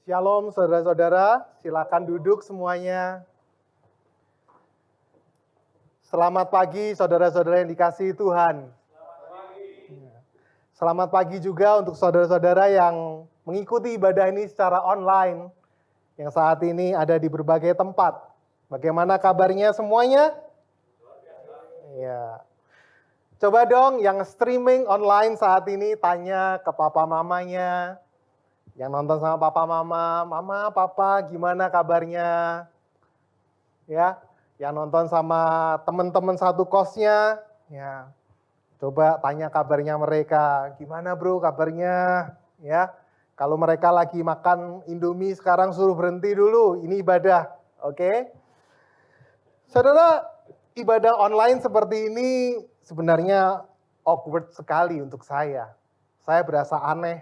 Shalom saudara-saudara, silakan duduk semuanya. Selamat pagi saudara-saudara yang dikasihi Tuhan. Selamat pagi juga untuk saudara-saudara yang mengikuti ibadah ini secara online, yang saat ini ada di berbagai tempat. Bagaimana kabarnya semuanya? Ya. Coba dong yang streaming online saat ini tanya ke papa mamanya, yang nonton sama papa mama, mama, papa gimana kabarnya? Ya, yang nonton sama teman-teman satu kosnya, ya. Coba tanya kabarnya mereka, gimana bro kabarnya? Ya, kalau mereka lagi makan Indomie sekarang suruh berhenti dulu, ini ibadah, oke? Saudara, ibadah online seperti ini sebenarnya awkward sekali untuk saya. Saya berasa aneh.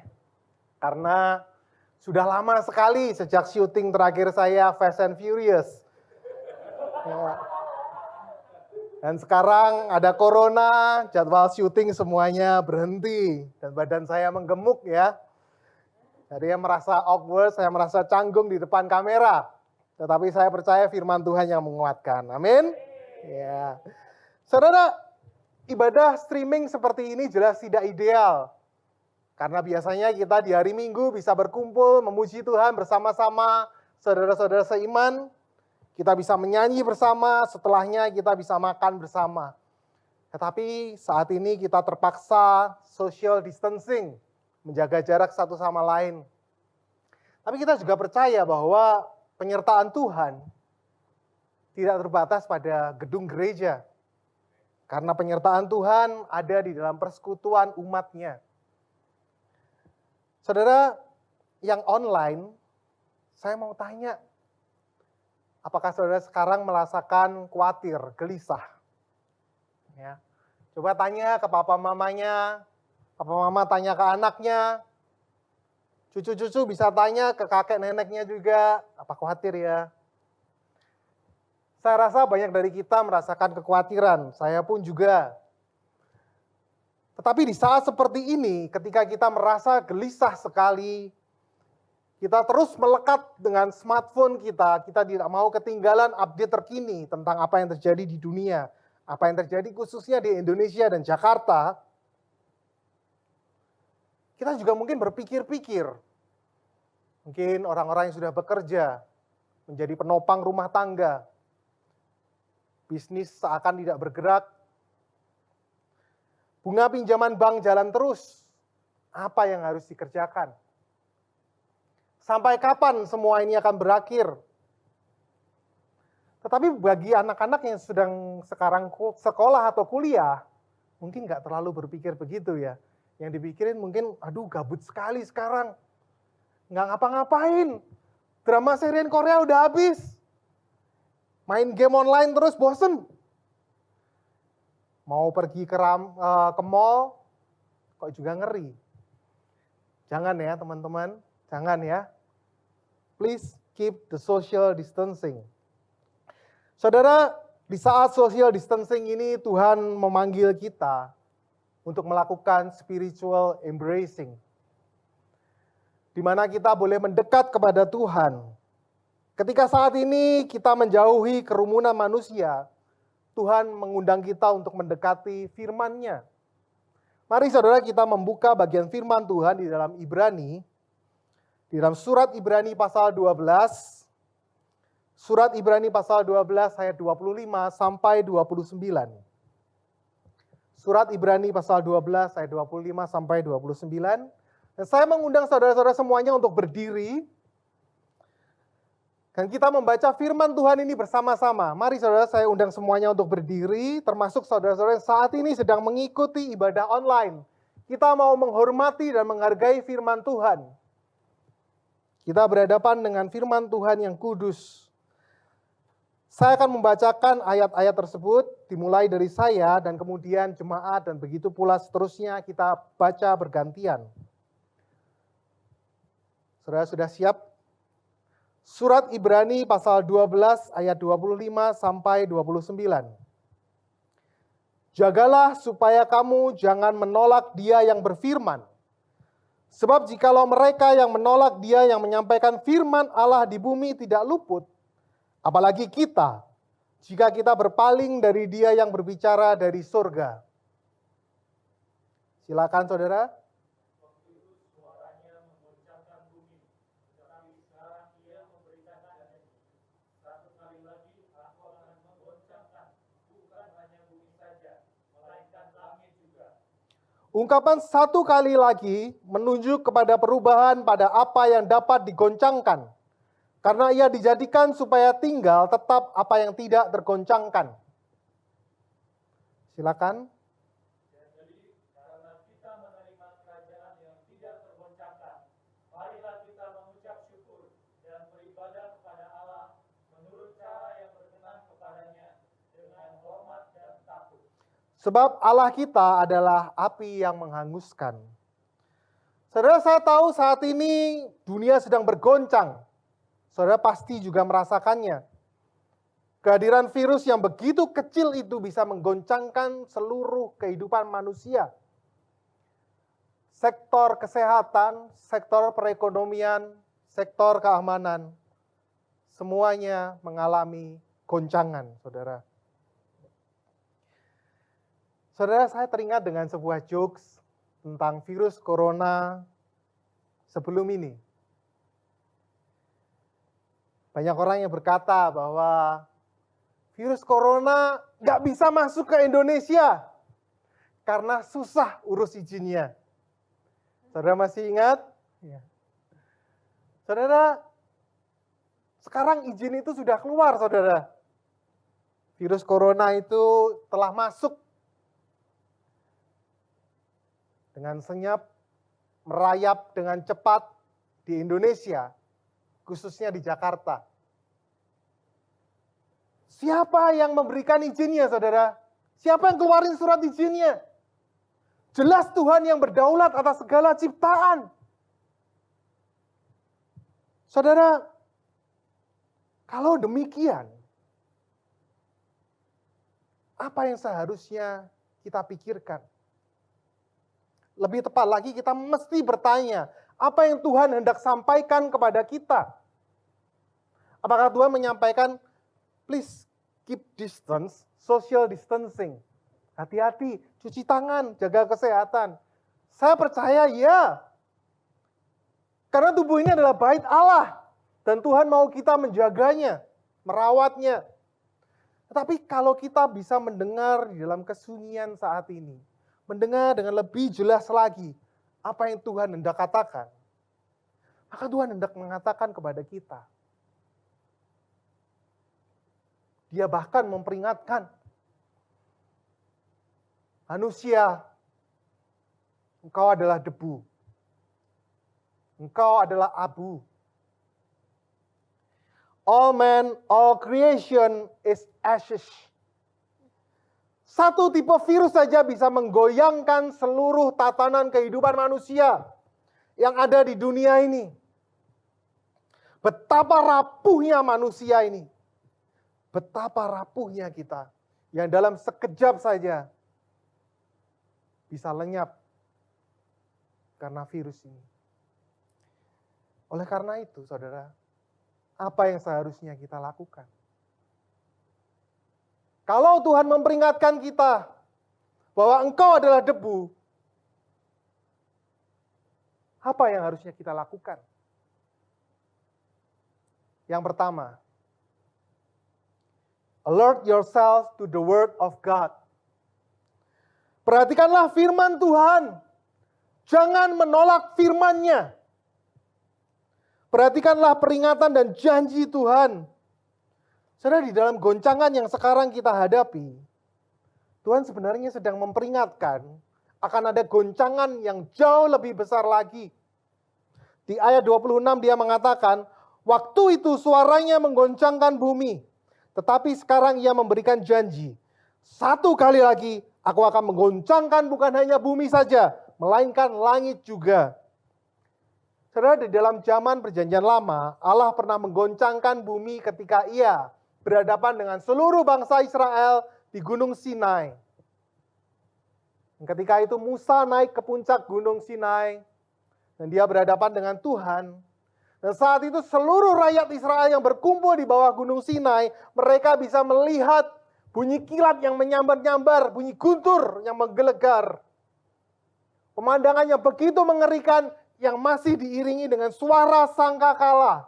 Karena sudah lama sekali sejak syuting terakhir saya Fast and Furious. Ya. Dan sekarang ada corona, jadwal syuting semuanya berhenti. Dan badan saya menggemuk ya. Jadi saya merasa awkward, saya merasa canggung di depan kamera. Tetapi saya percaya firman Tuhan yang menguatkan. Amin. Ya. Saudara, ibadah streaming seperti ini jelas tidak ideal. Karena biasanya kita di hari Minggu bisa berkumpul, memuji Tuhan bersama-sama, saudara-saudara seiman. Kita bisa menyanyi bersama, setelahnya kita bisa makan bersama. Tetapi saat ini kita terpaksa social distancing, menjaga jarak satu sama lain. Tapi kita juga percaya bahwa penyertaan Tuhan tidak terbatas pada gedung gereja. Karena penyertaan Tuhan ada di dalam persekutuan umatnya. Saudara yang online, saya mau tanya, apakah saudara sekarang merasakan khawatir, gelisah? Ya. Coba tanya ke papa mamanya, papa mama tanya ke anaknya, cucu-cucu bisa tanya ke kakek neneknya juga, apa khawatir ya? Saya rasa banyak dari kita merasakan kekhawatiran, saya pun juga. Tetapi di saat seperti ini, ketika kita merasa gelisah sekali, kita terus melekat dengan smartphone kita tidak mau ketinggalan update terkini tentang apa yang terjadi di dunia, apa yang terjadi khususnya di Indonesia dan Jakarta. Kita juga mungkin berpikir-pikir, mungkin orang-orang yang sudah bekerja, menjadi penopang rumah tangga, bisnis seakan tidak bergerak, bunga pinjaman bank jalan terus, apa yang harus dikerjakan? Sampai kapan semua ini akan berakhir? Tetapi bagi anak-anak yang sedang sekarang sekolah atau kuliah, mungkin nggak terlalu berpikir begitu ya. Yang dipikirin mungkin, aduh gabut sekali sekarang. Nggak ngapa-ngapain. Drama serian Korea udah habis. Main game online terus bosen. Mau pergi ke mall, kok juga ngeri. Jangan ya teman-teman, jangan ya. Please keep the social distancing. Saudara, di saat social distancing ini Tuhan memanggil kita untuk melakukan spiritual embracing. Di mana kita boleh mendekat kepada Tuhan. Ketika saat ini kita menjauhi kerumunan manusia, Tuhan mengundang kita untuk mendekati firman-Nya. Mari saudara kita membuka bagian firman Tuhan di dalam Ibrani, di dalam surat Ibrani pasal 12, surat Ibrani pasal 12 ayat 25 sampai 29. Surat Ibrani pasal 12 ayat 25 sampai 29. Dan saya mengundang saudara-saudara semuanya untuk berdiri, dan kita membaca firman Tuhan ini bersama-sama. Mari saudara saya undang semuanya untuk berdiri, termasuk saudara-saudara yang saat ini sedang mengikuti ibadah online. Kita mau menghormati dan menghargai firman Tuhan. Kita berhadapan dengan firman Tuhan yang kudus. Saya akan membacakan ayat-ayat tersebut, dimulai dari saya dan kemudian jemaat dan begitu pula seterusnya kita baca bergantian. Saudara sudah siap? Surat Ibrani pasal 12 ayat 25 sampai 29. Jagalah supaya kamu jangan menolak Dia yang berfirman. Sebab jikalau mereka yang menolak Dia yang menyampaikan firman Allah di bumi tidak luput, apalagi kita, jika kita berpaling dari Dia yang berbicara dari surga. Silakan saudara. Ungkapan satu kali lagi menunjuk kepada perubahan pada apa yang dapat digoncangkan. Karena ia dijadikan supaya tinggal tetap apa yang tidak tergoncangkan. Silakan. Sebab Allah kita adalah api yang menghanguskan. Saudara, saya tahu saat ini dunia sedang bergoncang. Saudara pasti juga merasakannya. Kehadiran virus yang begitu kecil itu bisa menggoncangkan seluruh kehidupan manusia. Sektor kesehatan, sektor perekonomian, sektor keamanan, semuanya mengalami goncangan, saudara. Saudara, saya teringat dengan sebuah jokes tentang virus corona sebelum ini. Banyak orang yang berkata bahwa virus corona nggak bisa masuk ke Indonesia karena susah urus izinnya. Saudara masih ingat? Ya. Saudara, sekarang izin itu sudah keluar, saudara. Virus corona itu telah masuk dengan senyap, merayap dengan cepat di Indonesia, khususnya di Jakarta. Siapa yang memberikan izinnya, saudara? Siapa yang keluarin surat izinnya? Jelas Tuhan yang berdaulat atas segala ciptaan. Saudara, kalau demikian, apa yang seharusnya kita pikirkan? Lebih tepat lagi kita mesti bertanya, apa yang Tuhan hendak sampaikan kepada kita? Apakah Tuhan menyampaikan, please keep distance, social distancing. Hati-hati, cuci tangan, jaga kesehatan. Saya percaya ya. Karena tubuh ini adalah bait Allah. Dan Tuhan mau kita menjaganya, merawatnya. Tetapi kalau kita bisa mendengar di dalam kesunyian saat ini, mendengar dengan lebih jelas lagi apa yang Tuhan hendak katakan, maka Tuhan hendak mengatakan kepada kita. Dia bahkan memperingatkan manusia, engkau adalah debu, engkau adalah abu. All man, all creation is ashes. Satu tipe virus saja bisa menggoyangkan seluruh tatanan kehidupan manusia yang ada di dunia ini. Betapa rapuhnya manusia ini. Betapa rapuhnya kita yang dalam sekejap saja bisa lenyap karena virus ini. Oleh karena itu, saudara, apa yang seharusnya kita lakukan? Kalau Tuhan memperingatkan kita bahwa engkau adalah debu, apa yang harusnya kita lakukan? Yang pertama, alert yourself to the word of God. Perhatikanlah firman Tuhan. Jangan menolak firman-Nya. Perhatikanlah peringatan dan janji Tuhan. Saudara, di dalam goncangan yang sekarang kita hadapi, Tuhan sebenarnya sedang memperingatkan akan ada goncangan yang jauh lebih besar lagi. Di ayat 26 dia mengatakan, waktu itu suaranya menggoncangkan bumi, tetapi sekarang ia memberikan janji. Satu kali lagi aku akan menggoncangkan bukan hanya bumi saja, melainkan langit juga. Saudara, di dalam zaman perjanjian lama, Allah pernah menggoncangkan bumi ketika ia berhadapan dengan seluruh bangsa Israel di Gunung Sinai. Ketika itu Musa naik ke puncak Gunung Sinai, Dan dia berhadapan dengan Tuhan. Dan saat itu seluruh rakyat Israel yang berkumpul di bawah Gunung Sinai, mereka bisa melihat bunyi kilat yang menyambar-nyambar, bunyi guntur yang menggelegar. Pemandangan yang begitu mengerikan yang masih diiringi dengan suara sangkakala.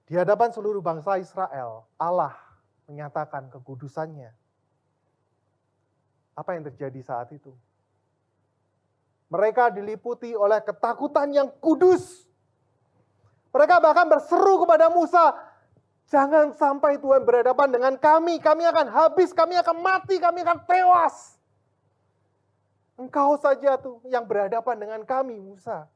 Di hadapan seluruh bangsa Israel, Allah menyatakan kekudusannya. Apa yang terjadi saat itu? Mereka diliputi oleh ketakutan yang kudus. Mereka bahkan berseru kepada Musa, jangan sampai Tuhan berhadapan dengan kami akan habis, kami akan mati, kami akan tewas. Engkau saja tuh yang berhadapan dengan kami, Musa.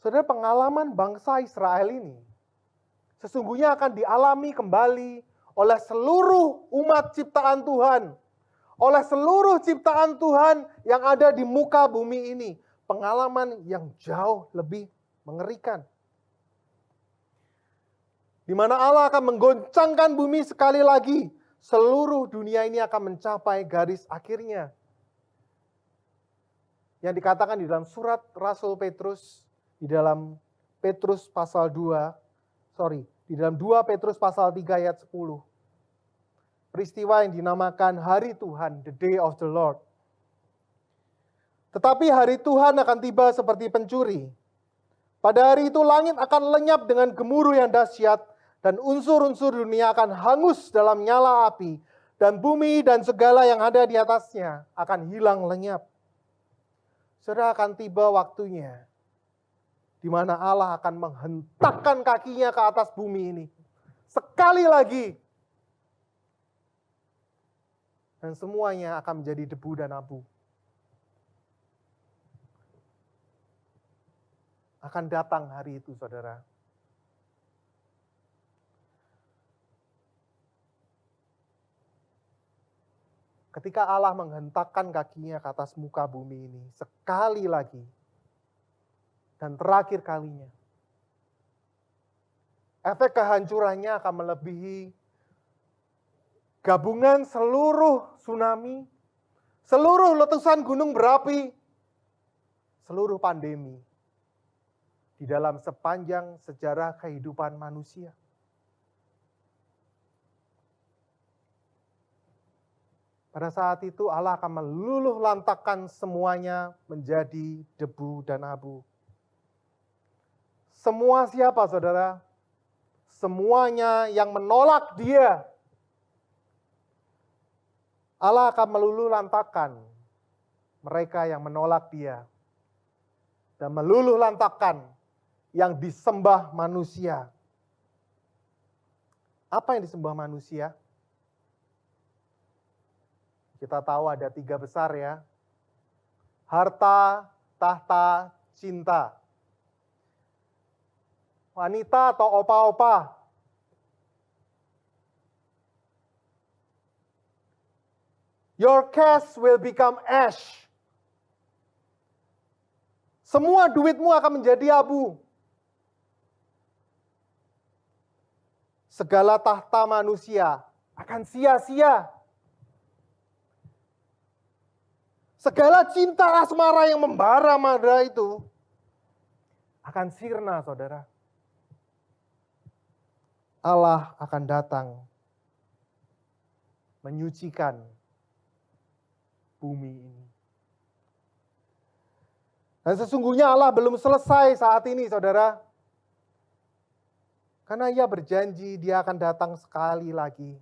Saudara, pengalaman bangsa Israel ini sesungguhnya akan dialami kembali oleh seluruh umat ciptaan Tuhan. Oleh seluruh ciptaan Tuhan yang ada di muka bumi ini. Pengalaman yang jauh lebih mengerikan. Di mana Allah akan menggoncangkan bumi sekali lagi. Seluruh dunia ini akan mencapai garis akhirnya. Yang dikatakan di dalam surat Rasul Petrus, di dalam Petrus pasal 2, di dalam 2 Petrus pasal 3 ayat 10. Peristiwa yang dinamakan hari Tuhan, the day of the Lord. Tetapi hari Tuhan akan tiba seperti pencuri. Pada hari itu langit akan lenyap dengan gemuruh yang dahsyat, dan unsur-unsur dunia akan hangus dalam nyala api, dan bumi dan segala yang ada di atasnya akan hilang lenyap. Saudara, akan tiba waktunya di mana Allah akan menghentakkan kakinya ke atas bumi ini. Sekali lagi. Dan semuanya akan menjadi debu dan abu. Akan datang hari itu, saudara. Ketika Allah menghentakkan kakinya ke atas muka bumi ini, sekali lagi, dan terakhir kalinya, efek kehancurannya akan melebihi gabungan seluruh tsunami, seluruh letusan gunung berapi, seluruh pandemi di dalam sepanjang sejarah kehidupan manusia. Pada saat itu Allah akan meluluh lantakkan semuanya menjadi debu dan abu. Semua siapa, saudara? Semuanya yang menolak Dia. Allah akan meluluh lantakkan mereka yang menolak Dia. Dan meluluh lantakkan yang disembah manusia. Apa yang disembah manusia? Kita tahu ada 3 besar ya. Harta, tahta, cinta. Wanita atau opa-opa. Your cash will become ash. Semua duitmu akan menjadi abu. Segala tahta manusia akan sia-sia. Segala cinta asmara yang membara-bara itu akan sirna, saudara. Allah akan datang menyucikan bumi ini. Dan sesungguhnya Allah belum selesai saat ini, saudara. Karena Ia berjanji Dia akan datang sekali lagi.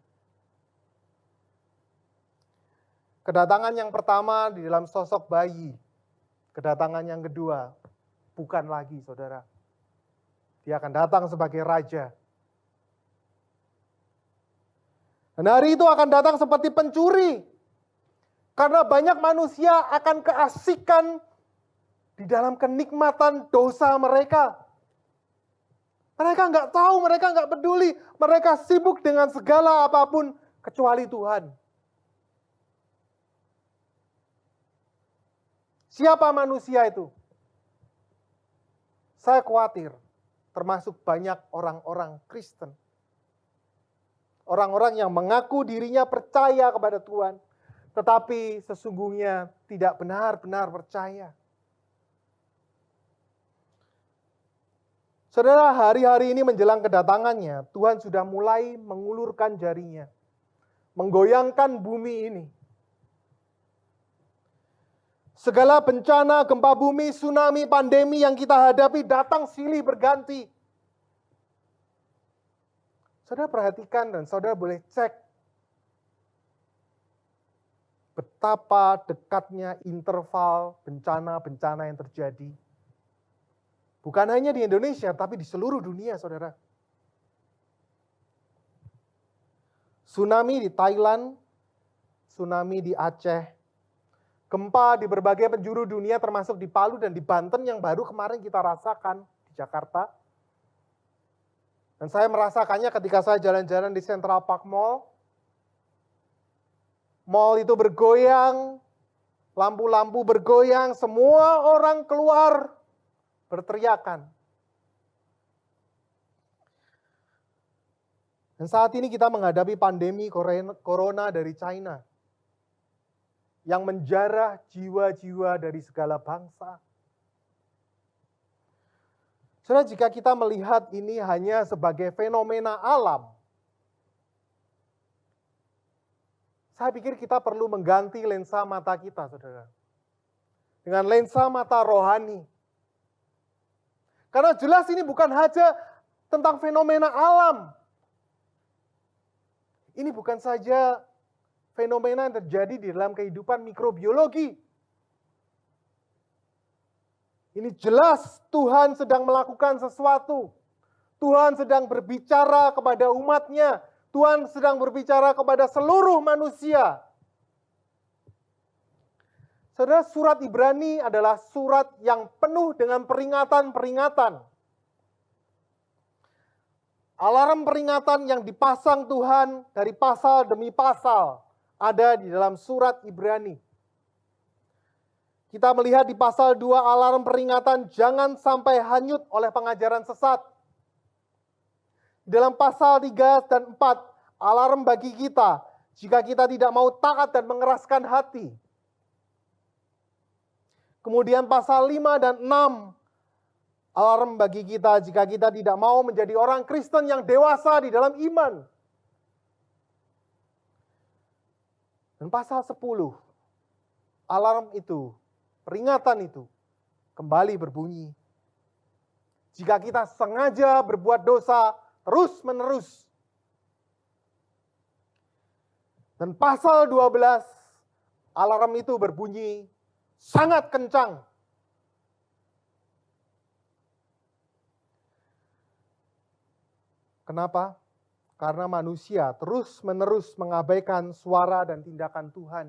Kedatangan yang pertama di dalam sosok bayi. Kedatangan yang kedua bukan lagi, saudara. Dia akan datang sebagai raja. Dan hari itu akan datang seperti pencuri. Karena banyak manusia akan keasikan di dalam kenikmatan dosa mereka. Mereka nggak tahu, mereka nggak peduli. Mereka sibuk dengan segala apapun kecuali Tuhan. Siapa manusia itu? Saya khawatir, termasuk banyak orang-orang Kristen. Orang-orang yang mengaku dirinya percaya kepada Tuhan. tetapi sesungguhnya tidak benar-benar percaya. Saudara, hari-hari ini menjelang kedatangannya, Tuhan sudah mulai mengulurkan jarinya, menggoyangkan bumi ini. Segala bencana, gempa bumi, tsunami, pandemi yang kita hadapi datang silih berganti. Saudara perhatikan dan saudara boleh cek betapa dekatnya interval bencana-bencana yang terjadi. Bukan hanya di Indonesia, tapi di seluruh dunia, saudara. Tsunami di Thailand, tsunami di Aceh, gempa di berbagai penjuru dunia termasuk di Palu dan di Banten yang baru kemarin kita rasakan di Jakarta. Dan saya merasakannya ketika saya jalan-jalan di Central Park Mall. Mall itu bergoyang, lampu-lampu bergoyang, semua orang keluar berteriakan. Dan saat ini kita menghadapi pandemi corona dari China yang menjarah jiwa-jiwa dari segala bangsa. Saudara, jika kita melihat ini hanya sebagai fenomena alam, saya pikir kita perlu mengganti lensa mata kita, saudara, dengan lensa mata rohani. Karena jelas ini bukan saja tentang fenomena alam. Ini bukan saja fenomena yang terjadi di dalam kehidupan mikrobiologi. Ini jelas Tuhan sedang melakukan sesuatu. Tuhan sedang berbicara kepada umatnya. Tuhan sedang berbicara kepada seluruh manusia. Saudara, surat Ibrani adalah surat yang penuh dengan peringatan-peringatan. Alarm peringatan yang dipasang Tuhan dari pasal demi pasal ada di dalam surat Ibrani. Kita melihat di pasal 2 alarm peringatan jangan sampai hanyut oleh pengajaran sesat. Di dalam pasal 3 dan 4 alarm bagi kita jika kita tidak mau taat dan mengeraskan hati. Kemudian pasal 5 dan 6, alarm bagi kita jika kita tidak mau menjadi orang Kristen yang dewasa di dalam iman. Dan pasal 10, alarm itu, peringatan itu, kembali berbunyi. Jika kita sengaja berbuat dosa terus-menerus. Dan pasal 12, alarm itu berbunyi sangat kencang. Kenapa? Karena manusia terus-menerus mengabaikan suara dan tindakan Tuhan.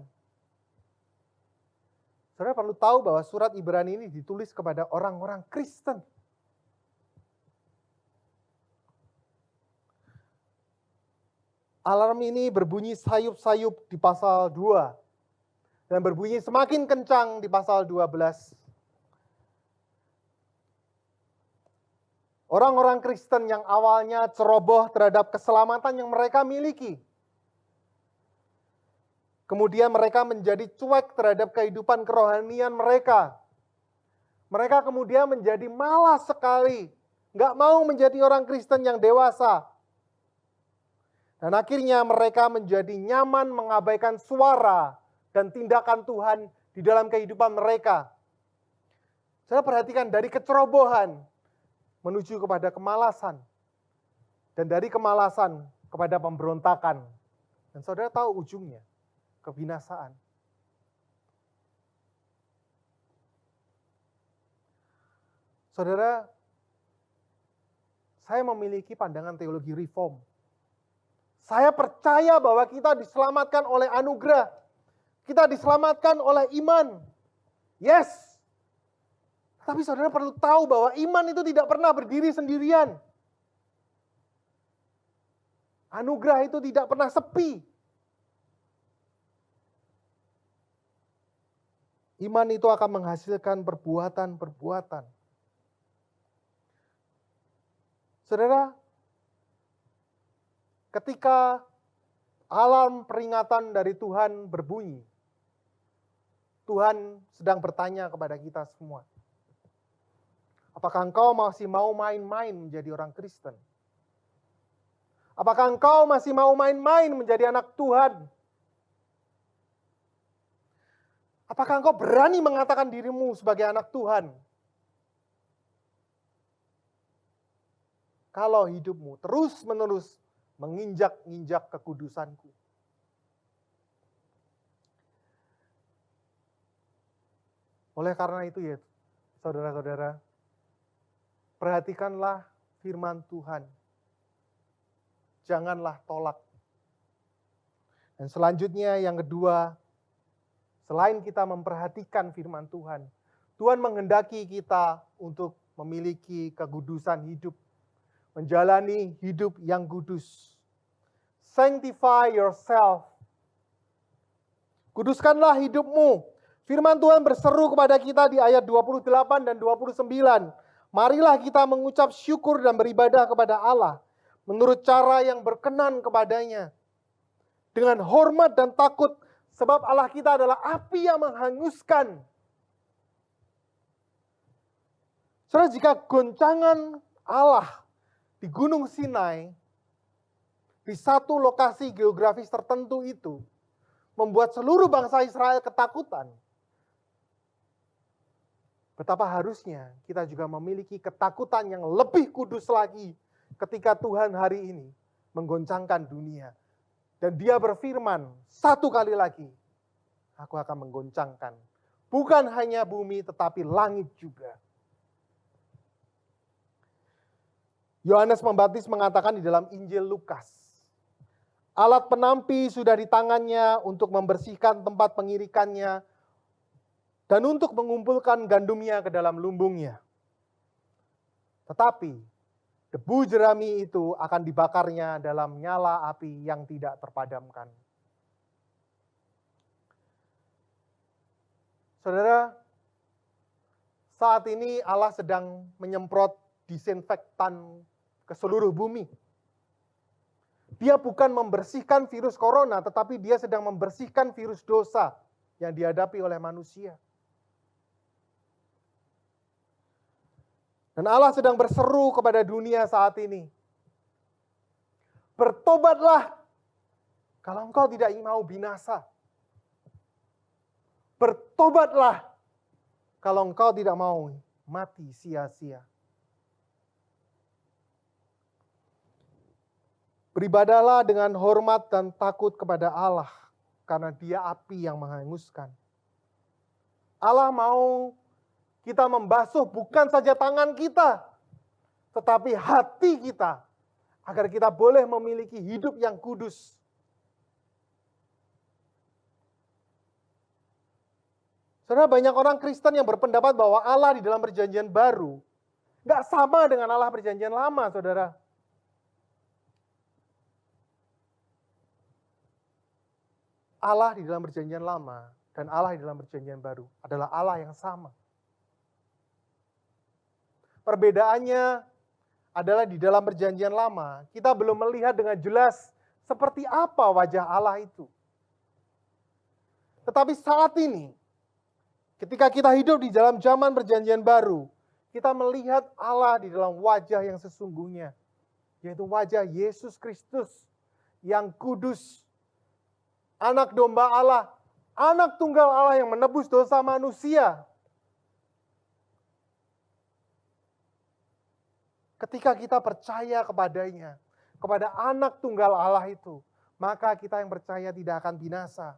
Saudara perlu tahu bahwa surat Ibrani ini ditulis kepada orang-orang Kristen. Alarm ini berbunyi sayup-sayup di pasal 2. Dan berbunyi semakin kencang di pasal 12. Orang-orang Kristen yang awalnya ceroboh terhadap keselamatan yang mereka miliki. Kemudian mereka menjadi cuek terhadap kehidupan kerohanian mereka. Mereka kemudian menjadi malas sekali. Nggak mau menjadi orang Kristen yang dewasa. Dan akhirnya mereka menjadi nyaman mengabaikan suara dan tindakan Tuhan di dalam kehidupan mereka. Saya perhatikan dari kecerobohan menuju kepada kemalasan. Dan dari kemalasan kepada pemberontakan. Dan saudara tahu ujungnya, kebinasaan. Saudara, saya memiliki pandangan teologi reform. Saya percaya bahwa kita diselamatkan oleh anugerah. Kita diselamatkan oleh iman. Yes. Tapi saudara perlu tahu bahwa iman itu tidak pernah berdiri sendirian. Anugerah itu tidak pernah sepi. Iman itu akan menghasilkan perbuatan-perbuatan. Saudara, ketika alarm peringatan dari Tuhan berbunyi, Tuhan sedang bertanya kepada kita semua. Apakah engkau masih mau main-main menjadi orang Kristen? Apakah engkau masih mau main-main menjadi anak Tuhan? Apakah engkau berani mengatakan dirimu sebagai anak Tuhan? Kalau hidupmu terus-menerus menginjak-injak kekudusanku. Oleh karena itu ya, saudara-saudara, perhatikanlah firman Tuhan. Janganlah tolak. Dan selanjutnya yang kedua, selain kita memperhatikan firman Tuhan, Tuhan menghendaki kita untuk memiliki kekudusan hidup. Menjalani hidup yang kudus. Sanctify yourself. Kuduskanlah hidupmu. Firman Tuhan berseru kepada kita di ayat 28 dan 29. Marilah kita mengucap syukur dan beribadah kepada Allah menurut cara yang berkenan kepadanya. Dengan hormat dan takut, sebab Allah kita adalah api yang menghanguskan. Saudara, jika goncangan Allah di Gunung Sinai, di satu lokasi geografis tertentu itu, membuat seluruh bangsa Israel ketakutan. Betapa harusnya kita juga memiliki ketakutan yang lebih kudus lagi ketika Tuhan hari ini menggoncangkan dunia. Dan Dia berfirman satu kali lagi, aku akan menggoncangkan bukan hanya bumi tetapi langit juga. Yohanes Pembaptis mengatakan di dalam Injil Lukas, alat penampi sudah di tangannya untuk membersihkan tempat pengirikannya dan untuk mengumpulkan gandumnya ke dalam lumbungnya. Tetapi debu jerami itu akan dibakarnya dalam nyala api yang tidak terpadamkan. Saudara, saat ini Allah sedang menyemprot disinfektan ke seluruh bumi. Dia bukan membersihkan virus corona, tetapi Dia sedang membersihkan virus dosa yang dihadapi oleh manusia. Dan Allah sedang berseru kepada dunia saat ini. Bertobatlah kalau engkau tidak mau binasa. Bertobatlah kalau engkau tidak mau mati sia-sia. Beribadahlah dengan hormat dan takut kepada Allah, karena Dia api yang menghanguskan. Allah mau kita membasuh bukan saja tangan kita, tetapi hati kita, agar kita boleh memiliki hidup yang kudus. Saudara, banyak orang Kristen yang berpendapat bahwa Allah di dalam perjanjian baru nggak sama dengan Allah perjanjian lama, saudara. Allah di dalam perjanjian lama dan Allah di dalam perjanjian baru adalah Allah yang sama. Perbedaannya adalah di dalam perjanjian lama, kita belum melihat dengan jelas seperti apa wajah Allah itu. Tetapi saat ini, ketika kita hidup di dalam zaman perjanjian baru, kita melihat Allah di dalam wajah yang sesungguhnya, yaitu wajah Yesus Kristus yang kudus, Anak domba Allah, anak tunggal Allah yang menebus dosa manusia. Ketika kita percaya kepadanya, kepada anak tunggal Allah itu, maka kita yang percaya tidak akan binasa.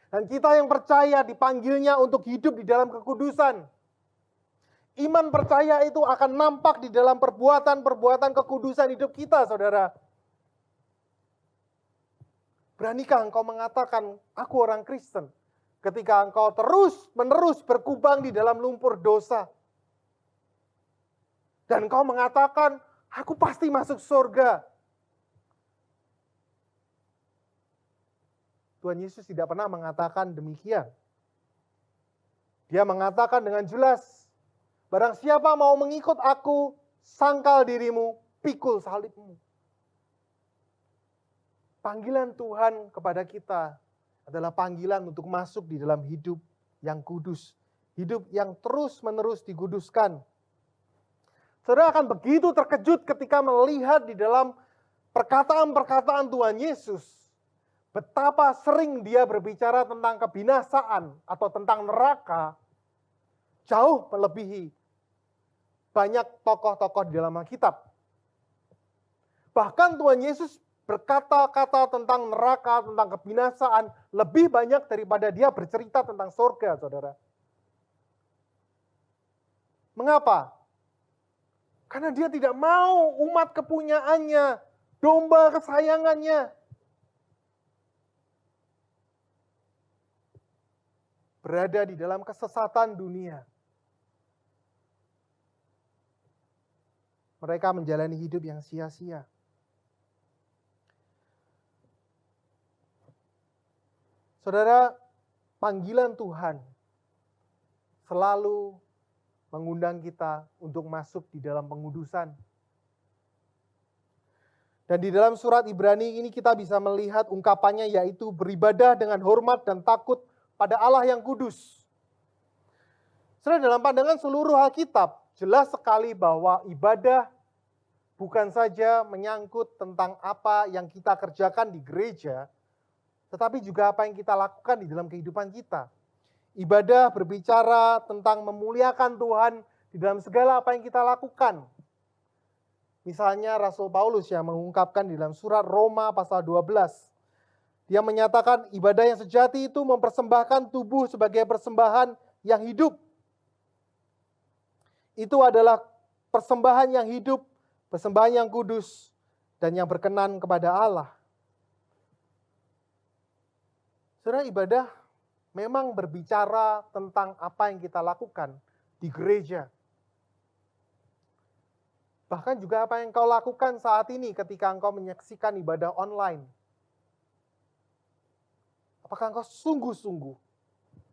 Dan kita yang percaya dipanggilnya untuk hidup di dalam kekudusan. Iman percaya itu akan nampak di dalam perbuatan-perbuatan kekudusan hidup kita, saudara. Beranikah engkau mengatakan, aku orang Kristen, ketika engkau terus-menerus berkubang di dalam lumpur dosa? Dan engkau mengatakan, aku pasti masuk surga. Tuhan Yesus tidak pernah mengatakan demikian. Dia mengatakan dengan jelas, barang siapa mau mengikut aku, sangkal dirimu, pikul salibmu. Panggilan Tuhan kepada kita adalah panggilan untuk masuk di dalam hidup yang kudus. Hidup yang terus-menerus dikuduskan. Saudara akan begitu terkejut ketika melihat di dalam perkataan-perkataan Tuhan Yesus, betapa sering dia berbicara tentang kebinasaan atau tentang neraka, jauh melebihi banyak tokoh-tokoh di dalam Alkitab. Bahkan Tuhan Yesus berkata-kata tentang neraka, tentang kebinasaan, lebih banyak daripada dia bercerita tentang surga, saudara. Mengapa? Karena dia tidak mau umat kepunyaannya, domba kesayangannya, berada di dalam kesesatan dunia. Mereka menjalani hidup yang sia-sia. Saudara, panggilan Tuhan selalu mengundang kita untuk masuk di dalam pengudusan. Dan di dalam surat Ibrani ini kita bisa melihat ungkapannya, yaitu beribadah dengan hormat dan takut pada Allah yang kudus. Saudara, dalam pandangan seluruh Alkitab, jelas sekali bahwa ibadah bukan saja menyangkut tentang apa yang kita kerjakan di gereja, tetapi juga apa yang kita lakukan di dalam kehidupan kita. Ibadah berbicara tentang memuliakan Tuhan di dalam segala apa yang kita lakukan. Misalnya Rasul Paulus yang mengungkapkan di dalam surat Roma pasal 12. Dia menyatakan ibadah yang sejati itu mempersembahkan tubuh sebagai persembahan yang hidup. Itu adalah persembahan yang hidup, persembahan yang kudus, dan yang berkenan kepada Allah. Saudara, ibadah memang berbicara tentang apa yang kita lakukan di gereja. Bahkan juga apa yang kau lakukan saat ini ketika engkau menyaksikan ibadah online. Apakah engkau sungguh-sungguh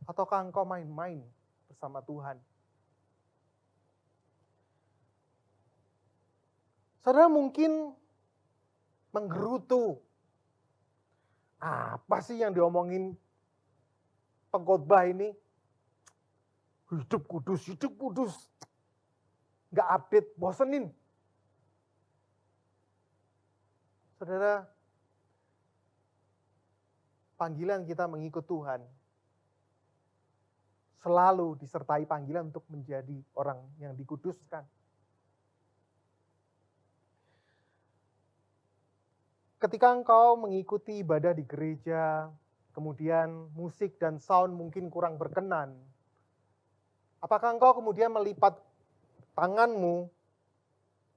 ataukah engkau main-main bersama Tuhan? Saudara mungkin menggerutu. Apa sih yang diomongin pengkhotbah ini? Hidup kudus, hidup kudus. Nggak update, bosenin. Saudara, panggilan kita mengikut Tuhan selalu disertai panggilan untuk menjadi orang yang dikuduskan. Ketika engkau mengikuti ibadah di gereja, kemudian musik dan sound mungkin kurang berkenan, apakah engkau kemudian melipat tanganmu,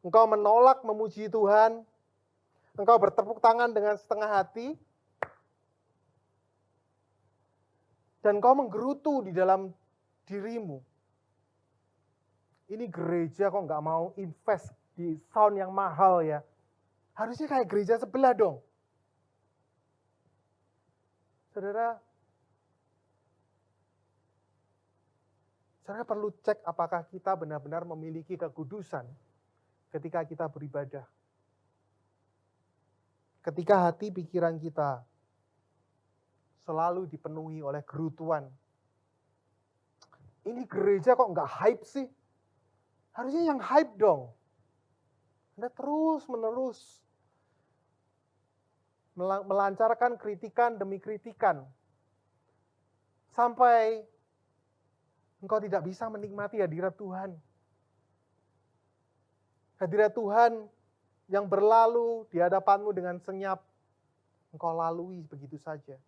engkau menolak memuji Tuhan, engkau bertepuk tangan dengan setengah hati, dan engkau menggerutu di dalam dirimu? Ini gereja kok nggak mau invest di sound yang mahal ya? Harusnya kayak gereja sebelah dong. Saudara perlu cek apakah kita benar-benar memiliki kekudusan ketika kita beribadah. Ketika hati pikiran kita selalu dipenuhi oleh gerutuan. Ini gereja kok nggak hype sih? Harusnya yang hype dong. Anda terus-menerus melancarkan kritikan demi kritikan. Sampai engkau tidak bisa menikmati hadirat Tuhan. Hadirat Tuhan yang berlalu di hadapanmu dengan senyap, engkau lalui begitu saja.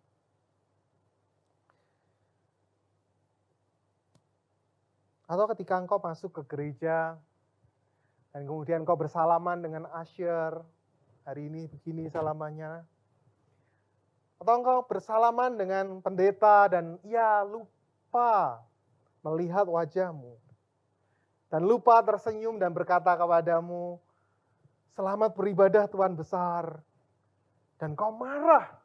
Atau ketika engkau masuk ke gereja, dan kemudian engkau bersalaman dengan usher, hari ini begini salamannya. Atau engkau bersalaman dengan pendeta dan lupa melihat wajahmu. Dan lupa tersenyum dan berkata kepadamu, selamat beribadah Tuhan besar. Dan kau marah.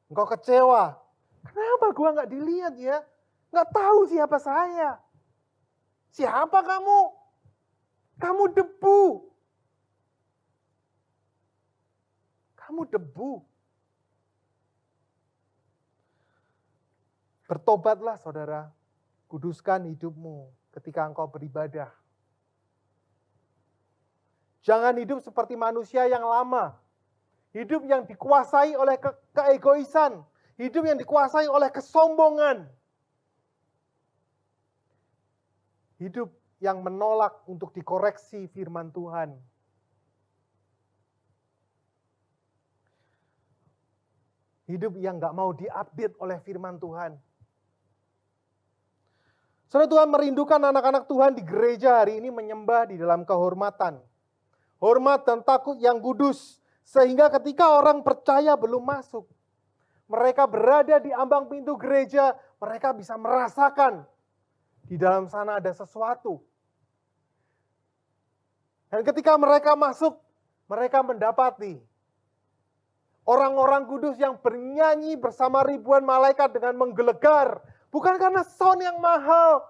Engkau kecewa. Kenapa gua nggak dilihat ya? Nggak tahu siapa saya. Siapa kamu? Kamu debu. Kamu debu. Bertobatlah saudara, kuduskan hidupmu ketika engkau beribadah. Jangan hidup seperti manusia yang lama. Hidup yang dikuasai oleh keegoisan. Hidup yang dikuasai oleh kesombongan. Hidup yang menolak untuk dikoreksi firman Tuhan. Hidup yang gak mau diupdate oleh firman Tuhan. Saudara, Tuhan merindukan anak-anak Tuhan di gereja hari ini menyembah di dalam kehormatan. Hormat dan takut yang kudus. Sehingga ketika orang percaya belum masuk, mereka berada di ambang pintu gereja, mereka bisa merasakan di dalam sana ada sesuatu. Dan ketika mereka masuk, mereka mendapati orang-orang kudus yang bernyanyi bersama ribuan malaikat dengan menggelegar. Bukan karena sound yang mahal,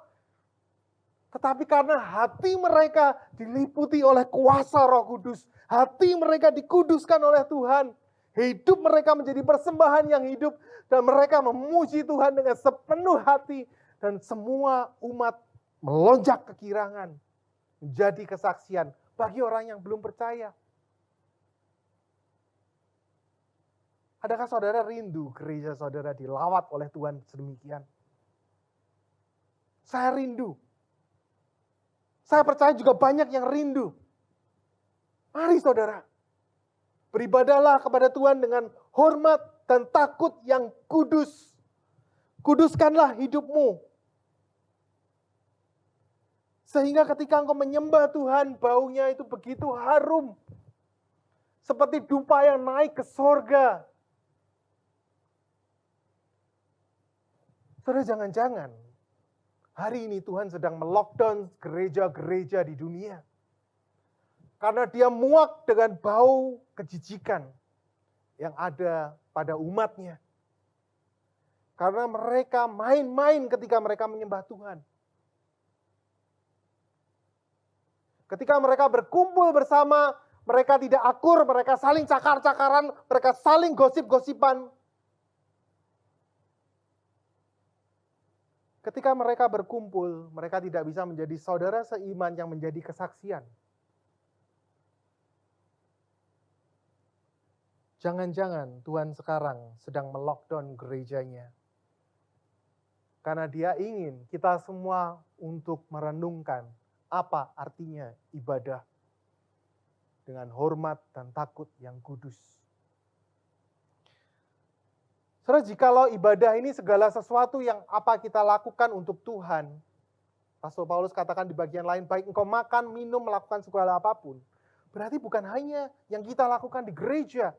tetapi karena hati mereka diliputi oleh kuasa Roh Kudus. Hati mereka dikuduskan oleh Tuhan. Hidup mereka menjadi persembahan yang hidup. Dan mereka memuji Tuhan dengan sepenuh hati. Dan semua umat melonjak kegirangan. Menjadi kesaksian bagi orang yang belum percaya. Adakah saudara rindu gereja saudara dilawat oleh Tuhan sedemikian? Saya rindu. Saya percaya juga banyak yang rindu. Mari saudara, beribadahlah kepada Tuhan dengan hormat dan takut yang kudus. Kuduskanlah hidupmu. Sehingga ketika engkau menyembah Tuhan, baunya itu begitu harum. Seperti dupa yang naik ke sorga. Saudara, jangan-jangan hari ini Tuhan sedang melockdown gereja-gereja di dunia. Karena dia muak dengan bau kejijikan yang ada pada umatnya. Karena mereka main-main ketika mereka menyembah Tuhan. Ketika mereka berkumpul bersama, mereka tidak akur, mereka saling cakar-cakaran, mereka saling gosip-gosipan. Ketika mereka berkumpul, mereka tidak bisa menjadi saudara seiman yang menjadi kesaksian. Jangan-jangan Tuhan sekarang sedang melockdown gerejanya. Karena dia ingin kita semua untuk merenungkan apa artinya ibadah dengan hormat dan takut yang kudus. Saudara, jikalau ibadah ini segala sesuatu yang apa kita lakukan untuk Tuhan, Rasul Paulus katakan di bagian lain, baik engkau makan, minum, melakukan segala apapun, berarti bukan hanya yang kita lakukan di gereja,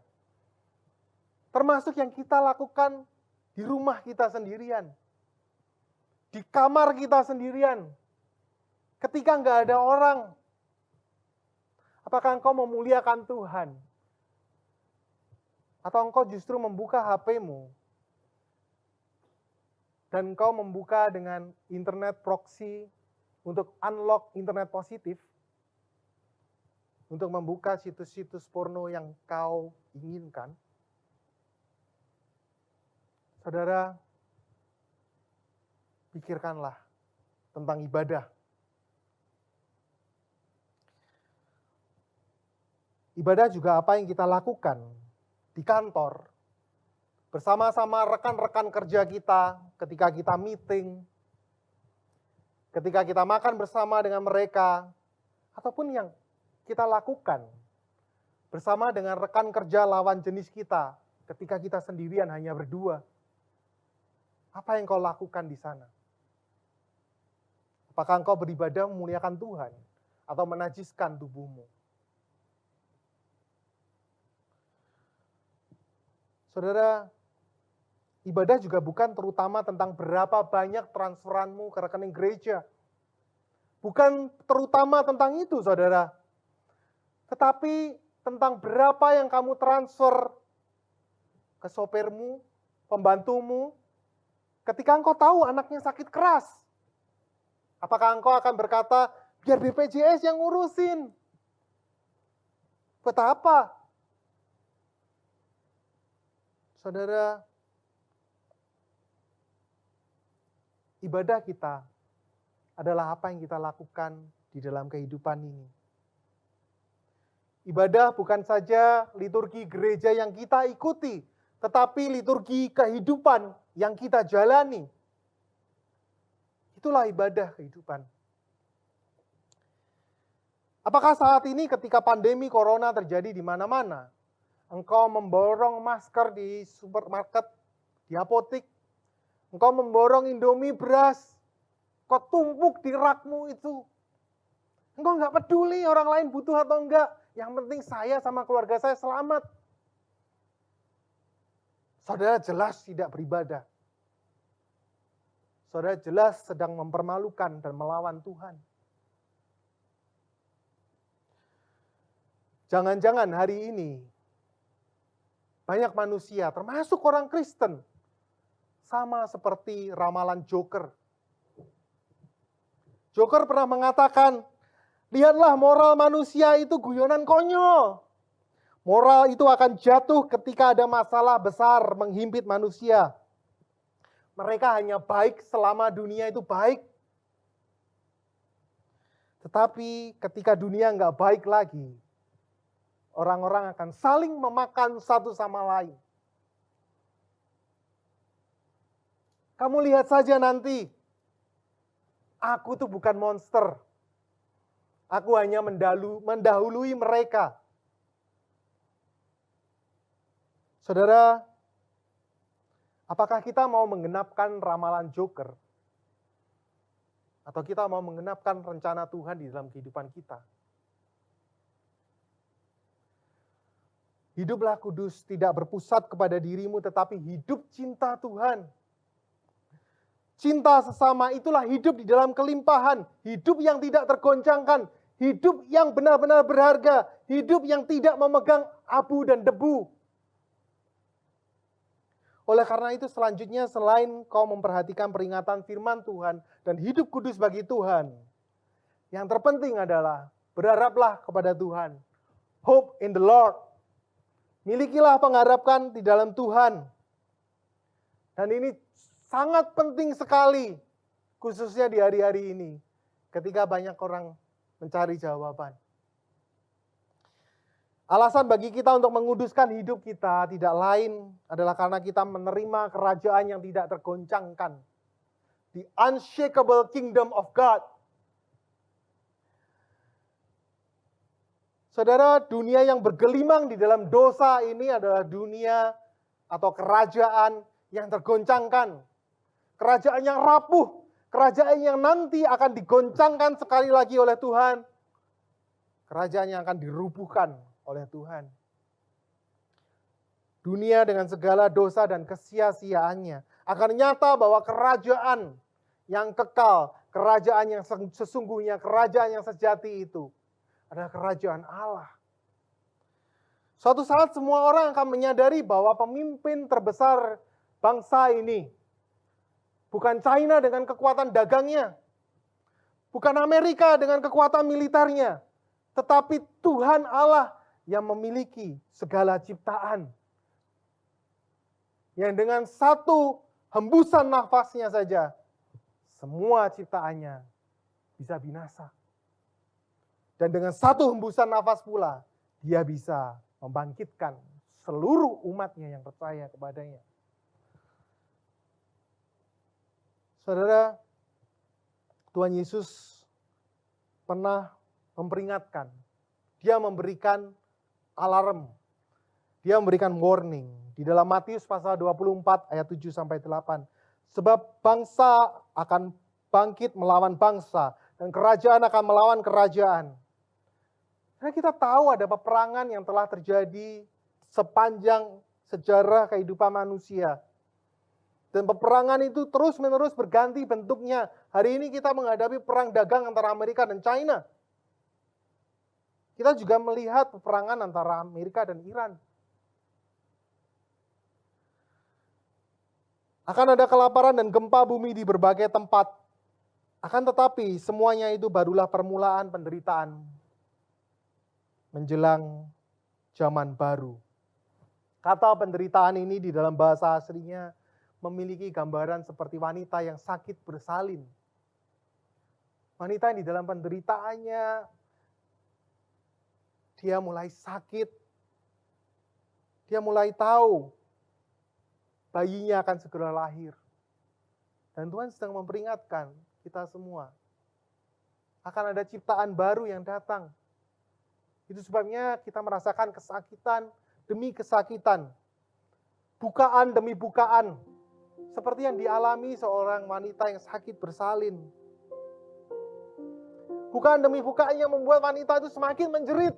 termasuk yang kita lakukan di rumah kita sendirian, di kamar kita sendirian, ketika nggak ada orang. Apakah engkau memuliakan Tuhan? Atau engkau justru membuka HP-mu dan engkau membuka dengan internet proxy untuk unlock internet positif, untuk membuka situs-situs porno yang kau inginkan? Saudara, pikirkanlah tentang ibadah. Ibadah juga apa yang kita lakukan di kantor, bersama-sama rekan-rekan kerja kita, ketika kita meeting, ketika kita makan bersama dengan mereka, ataupun yang kita lakukan bersama dengan rekan kerja lawan jenis kita, ketika kita sendirian hanya berdua. Apa yang kau lakukan di sana? Apakah engkau beribadah memuliakan Tuhan atau menajiskan tubuhmu? Saudara, ibadah juga bukan terutama tentang berapa banyak transferanmu ke rekening gereja. Bukan terutama tentang itu, saudara. Tetapi tentang berapa yang kamu transfer ke sopirmu, pembantumu, ketika engkau tahu anaknya sakit keras. Apakah engkau akan berkata, biar BPJS yang ngurusin? Buat apa? Saudara, ibadah kita adalah apa yang kita lakukan di dalam kehidupan ini. Ibadah bukan saja liturgi gereja yang kita ikuti, tetapi liturgi kehidupan yang kita jalani. Itulah ibadah kehidupan. Apakah saat ini ketika pandemi corona terjadi di mana-mana, engkau memborong masker di supermarket, di apotik, engkau memborong Indomie beras, kau tumpuk di rakmu itu. Engkau nggak peduli orang lain butuh atau enggak, yang penting saya sama keluarga saya selamat. Saudara jelas tidak beribadah. Saudara jelas sedang mempermalukan dan melawan Tuhan. Jangan-jangan hari ini banyak manusia, termasuk orang Kristen, sama seperti ramalan Joker. Joker pernah mengatakan, lihatlah moral manusia itu guyonan konyol. Moral itu akan jatuh ketika ada masalah besar menghimpit manusia. Mereka hanya baik selama dunia itu baik. Tetapi ketika dunia nggak baik lagi, orang-orang akan saling memakan satu sama lain. Kamu lihat saja nanti, aku tuh bukan monster. Aku hanya mendahului mereka. Saudara, apakah kita mau menggenapkan ramalan Joker? Atau kita mau menggenapkan rencana Tuhan di dalam kehidupan kita? Hiduplah kudus, tidak berpusat kepada dirimu, tetapi hidup cinta Tuhan. Cinta sesama itulah hidup di dalam kelimpahan, hidup yang tidak tergoncangkan, hidup yang benar-benar berharga, hidup yang tidak memegang abu dan debu. Oleh karena itu selanjutnya selain kau memperhatikan peringatan firman Tuhan dan hidup kudus bagi Tuhan, yang terpenting adalah berharaplah kepada Tuhan. Hope in the Lord. Milikilah pengharapan di dalam Tuhan. Dan ini sangat penting sekali, khususnya di hari-hari ini, ketika banyak orang mencari jawaban. Alasan bagi kita untuk menguduskan hidup kita tidak lain adalah karena kita menerima kerajaan yang tidak tergoncangkan. The unshakable kingdom of God. Saudara, dunia yang bergelimang di dalam dosa ini adalah dunia atau kerajaan yang tergoncangkan. Kerajaan yang rapuh, kerajaan yang nanti akan digoncangkan sekali lagi oleh Tuhan. Kerajaan yang akan dirubuhkan oleh Tuhan. Dunia dengan segala dosa dan kesia-siaannya akan nyata bahwa kerajaan yang kekal, kerajaan yang sesungguhnya, kerajaan yang sejati itu adalah kerajaan Allah. Suatu saat semua orang akan menyadari bahwa pemimpin terbesar bangsa ini bukan China dengan kekuatan dagangnya, bukan Amerika dengan kekuatan militernya, tetapi Tuhan Allah yang memiliki segala ciptaan. Yang dengan satu hembusan nafasnya saja, semua ciptaannya bisa binasa. Dan dengan satu hembusan nafas pula, dia bisa membangkitkan seluruh umatnya yang percaya kepadanya. Saudara, Tuhan Yesus pernah memperingatkan. Dia memberikan alarm. Dia memberikan warning. Di dalam Matius pasal 24 ayat 7-8. Sebab bangsa akan bangkit melawan bangsa. Dan kerajaan akan melawan kerajaan. Karena kita tahu ada peperangan yang telah terjadi sepanjang sejarah kehidupan manusia. Dan peperangan itu terus-menerus berganti bentuknya. Hari ini kita menghadapi perang dagang antara Amerika dan China. Kita juga melihat peperangan antara Amerika dan Iran. Akan ada kelaparan dan gempa bumi di berbagai tempat. Akan tetapi semuanya itu barulah permulaan penderitaan menjelang zaman baru. Kata penderitaan ini di dalam bahasa aslinya memiliki gambaran seperti wanita yang sakit bersalin. Wanita yang di dalam penderitaannya, dia mulai sakit, dia mulai tahu bayinya akan segera lahir. Dan Tuhan sedang memperingatkan kita semua, akan ada ciptaan baru yang datang. Itu sebabnya kita merasakan kesakitan demi kesakitan, bukaan demi bukaan, seperti yang dialami seorang wanita yang sakit bersalin. Bukaan demi bukaan yang membuat wanita itu semakin menjerit.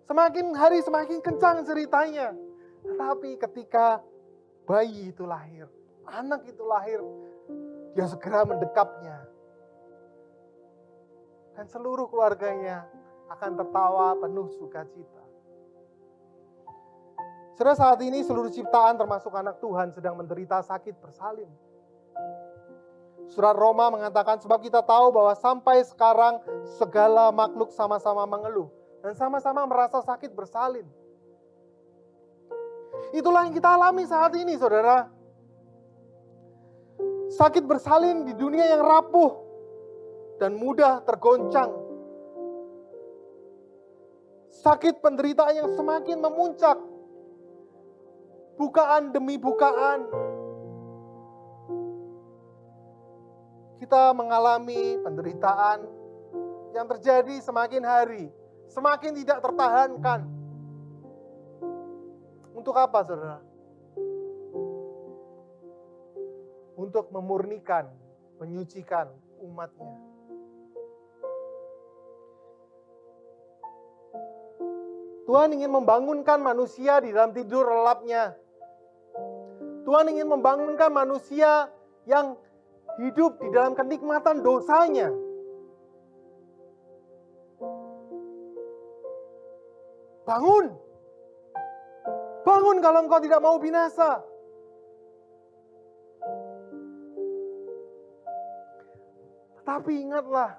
Semakin hari semakin kencang ceritanya. Tetapi ketika bayi itu lahir, anak itu lahir, dia segera mendekapnya. Dan seluruh keluarganya akan tertawa penuh sukacita. Saudara, saat ini seluruh ciptaan termasuk anak Tuhan sedang menderita sakit bersalin. Surat Roma mengatakan, sebab kita tahu bahwa sampai sekarang segala makhluk sama-sama mengeluh dan sama-sama merasa sakit bersalin. Itulah yang kita alami saat ini, saudara. Sakit bersalin di dunia yang rapuh dan mudah tergoncang. Sakit penderitaan yang semakin memuncak. Bukaan demi bukaan. Kita mengalami penderitaan yang terjadi semakin hari, semakin tidak tertahankan. Untuk apa, saudara? Untuk memurnikan, menyucikan umatnya. Tuhan ingin membangunkan manusia di dalam tidur lelapnya. Tuhan ingin membangunkan manusia yang hidup di dalam kenikmatan dosanya. Bangun! Bangun kalau engkau tidak mau binasa. Tetapi ingatlah,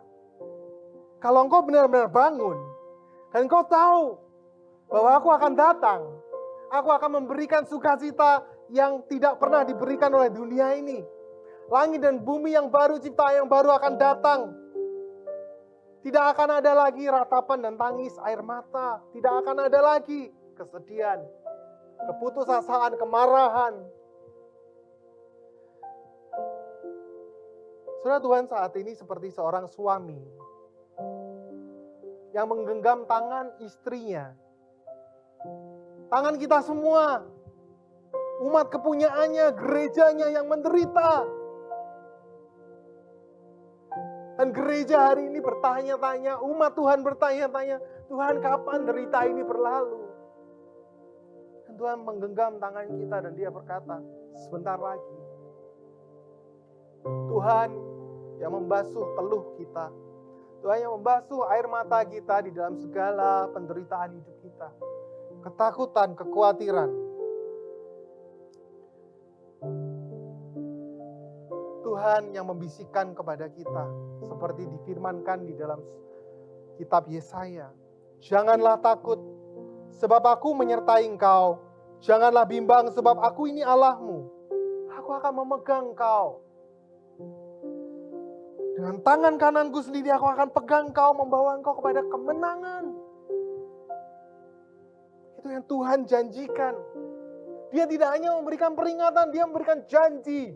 kalau engkau benar-benar bangun, dan engkau tahu bahwa aku akan datang, aku akan memberikan sukacita yang tidak pernah diberikan oleh dunia ini. Langit dan bumi yang baru, ciptaan yang baru akan datang. Tidak akan ada lagi ratapan dan tangis air mata. Tidak akan ada lagi kesedihan, keputusasaan, kemarahan. Saudara, Tuhan saat ini seperti seorang suami yang menggenggam tangan istrinya. Tangan kita semua, umat kepunyaannya, gerejanya yang menderita. Dan gereja hari ini bertanya-tanya, umat Tuhan bertanya-tanya, Tuhan kapan derita ini berlalu? Dan Tuhan menggenggam tangan kita dan dia berkata, sebentar lagi. Tuhan yang membasuh peluh kita. Tuhan yang membasuh air mata kita di dalam segala penderitaan hidup kita. Ketakutan, kekhawatiran. Tuhan yang membisikkan kepada kita, seperti difirmankan di dalam kitab Yesaya. Janganlah takut, sebab aku menyertai engkau. Janganlah bimbang, sebab aku ini Allahmu. Aku akan memegang engkau. Dengan tangan kananku sendiri aku akan pegang engkau, membawa engkau kepada kemenangan. Itu yang Tuhan janjikan. Dia tidak hanya memberikan peringatan, dia memberikan janji.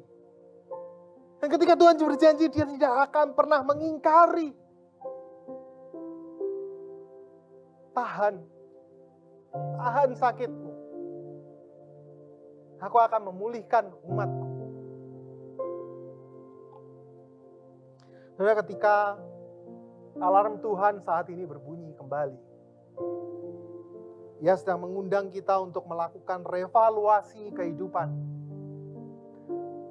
Dan ketika Tuhan berjanji, dia tidak akan pernah mengingkari. Tahan sakitmu. Aku akan memulihkan umatku. Saudara, ketika alarm Tuhan saat ini berbunyi kembali, Ia sedang mengundang kita untuk melakukan revaluasi kehidupan.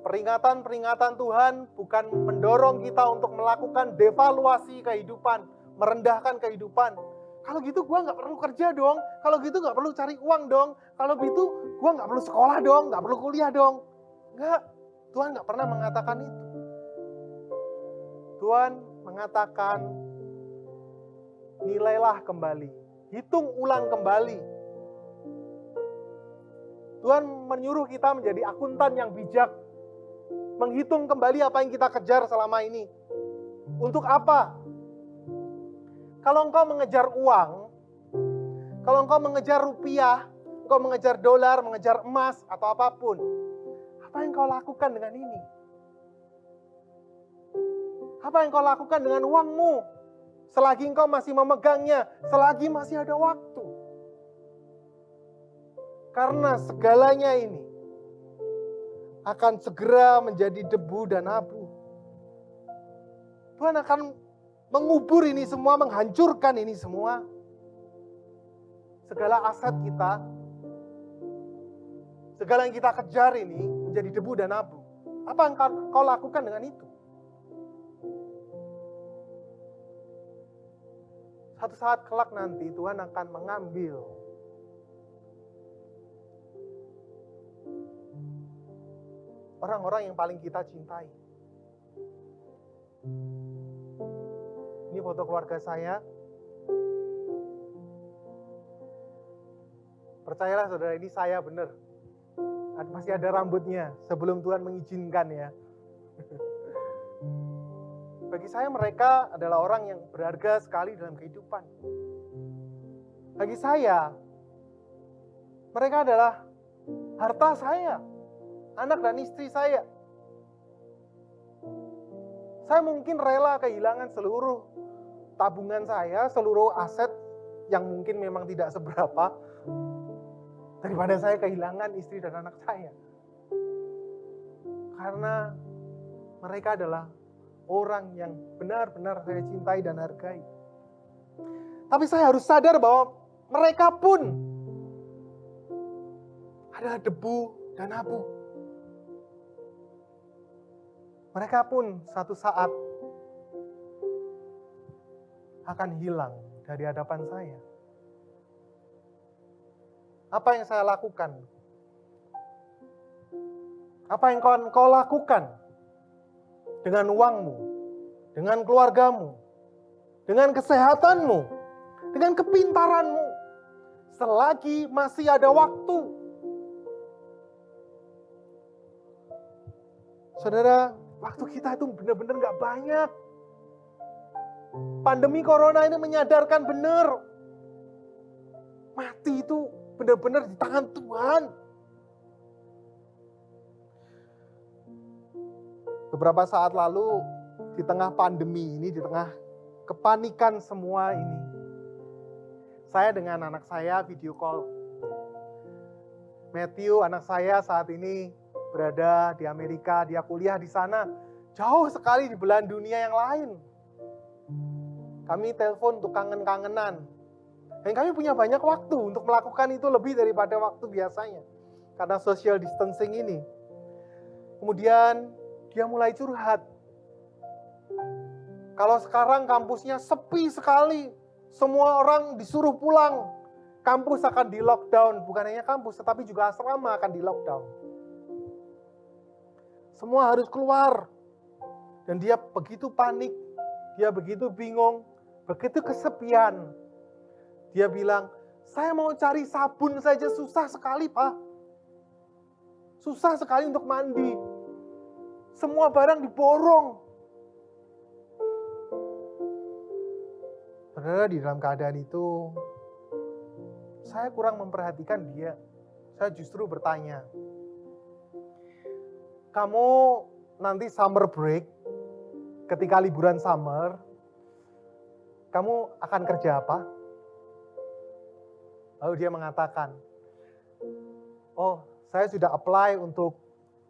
Peringatan-peringatan Tuhan bukan mendorong kita untuk melakukan devaluasi kehidupan, merendahkan kehidupan. Kalau gitu gue gak perlu kerja dong, kalau gitu gak perlu cari uang dong, kalau gitu gue gak perlu sekolah dong, gak perlu kuliah dong. Enggak, Tuhan gak pernah mengatakan itu. Tuhan mengatakan, nilailah kembali, hitung ulang kembali. Tuhan menyuruh kita menjadi akuntan yang bijak. Menghitung kembali apa yang kita kejar selama ini. Untuk apa? Kalau engkau mengejar uang, kalau engkau mengejar rupiah, engkau mengejar dolar, mengejar emas, atau apapun, apa yang kau lakukan dengan ini? Apa yang kau lakukan dengan uangmu? Selagi engkau masih memegangnya, selagi masih ada waktu. Karena segalanya ini akan segera menjadi debu dan abu. Tuhan akan mengubur ini semua, menghancurkan ini semua. Segala aset kita, segala yang kita kejar ini menjadi debu dan abu. Apa yang kau lakukan dengan itu? Satu saat kelak nanti Tuhan akan mengambil orang-orang yang paling kita cintai. Ini foto keluarga saya. Percayalah saudara, ini saya benar. Masih ada rambutnya sebelum Tuhan mengizinkan ya. Bagi saya mereka adalah orang yang berharga sekali dalam kehidupan. Bagi saya, mereka adalah harta saya, anak dan istri saya. Saya mungkin rela kehilangan seluruh tabungan saya, seluruh aset yang mungkin memang tidak seberapa, daripada saya kehilangan istri dan anak saya. Karena mereka adalah orang yang benar-benar saya cintai dan hargai. Tapi saya harus sadar bahwa mereka pun adalah debu dan abu. Mereka pun satu saat akan hilang dari hadapan saya. Apa yang saya lakukan? Apa yang kau lakukan dengan uangmu, dengan keluargamu, dengan kesehatanmu, dengan kepintaranmu, selagi masih ada waktu? Saudara, waktu kita itu benar-benar gak banyak. Pandemi corona ini menyadarkan benar, mati itu benar-benar di tangan Tuhan. Beberapa saat lalu, di tengah pandemi ini, di tengah kepanikan semua ini, saya dengan anak saya video call. Matthew, anak saya saat ini berada di Amerika, dia kuliah di sana, jauh sekali di belahan dunia yang lain. Kami telepon untuk kangen-kangenan. Dan kami punya banyak waktu untuk melakukan itu lebih daripada waktu biasanya. Karena social distancing ini. Kemudian dia mulai curhat. Kalau sekarang kampusnya sepi sekali. Semua orang disuruh pulang. Kampus akan di lockdown. Bukan hanya kampus, tetapi juga asrama akan di lockdown. Semua harus keluar. Dan dia begitu panik. Dia begitu bingung. Begitu kesepian. Dia bilang, saya mau cari sabun saja susah sekali, Pak. Susah sekali untuk mandi. Semua barang diborong. Saudara, di dalam keadaan itu, saya kurang memperhatikan dia. Saya justru bertanya, kamu nanti summer break, ketika liburan summer, kamu akan kerja apa? Lalu dia mengatakan, oh, saya sudah apply untuk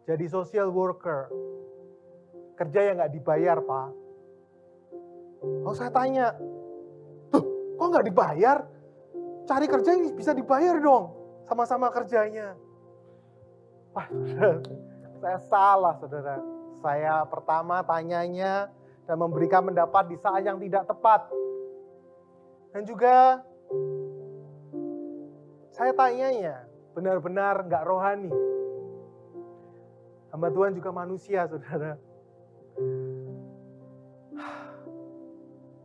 jadi social worker. Kerja yang nggak dibayar, Pak. Oh, saya tanya, tuh, kok nggak dibayar? Cari kerja yang bisa dibayar dong, sama-sama kerjanya. Wah, saya salah, saudara. Saya pertama tanyanya dan memberikan pendapat di saat yang tidak tepat. Dan juga saya tanyanya benar-benar nggak rohani. Hamba Tuhan juga manusia, saudara.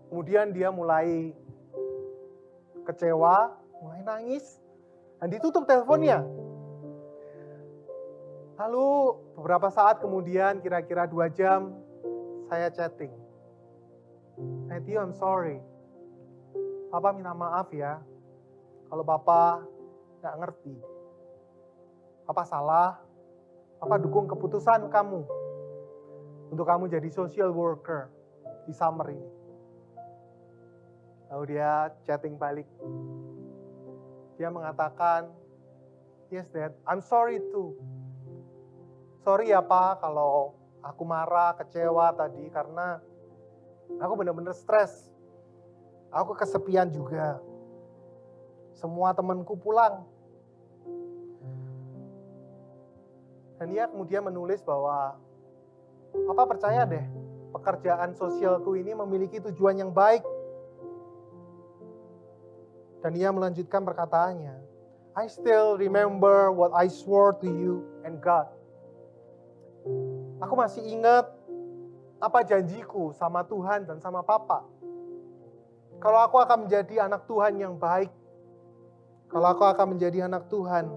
Kemudian dia mulai kecewa, mulai nangis, dan ditutup teleponnya. Lalu beberapa saat kemudian, kira-kira 2 jam, saya chatting. Matthew, I'm sorry. Papa minta maaf ya, kalau Papa gak ngerti. Papa salah, Papa dukung keputusan kamu untuk kamu jadi social worker di summer ini. Lalu dia chatting balik. Dia mengatakan, yes Dad, I'm sorry too. Sorry ya Pak kalau aku marah, kecewa tadi karena aku benar-benar stres. Aku kesepian juga. Semua temanku pulang. Dan dia kemudian menulis bahwa, Papa percaya deh, pekerjaan sosialku ini memiliki tujuan yang baik. Dan dia melanjutkan perkataannya, I still remember what I swore to you and God. Aku masih ingat apa janjiku sama Tuhan dan sama Papa. Kalau aku akan menjadi anak Tuhan yang baik, kalau aku akan menjadi anak Tuhan